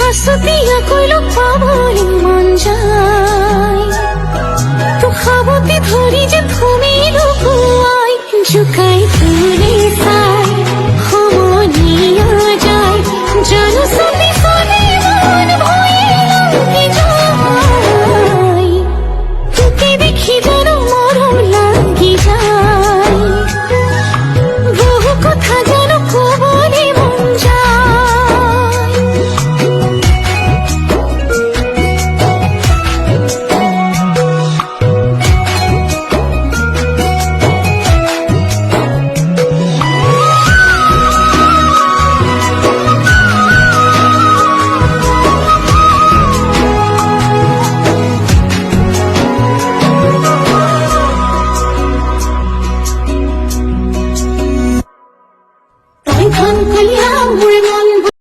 আসতিয়া কইলো পাবলি মন যায় তো খাবতি ধরি যে তুমি লুকুয়াই জুকাই তুলে সাই হমনিয়া যায় জানো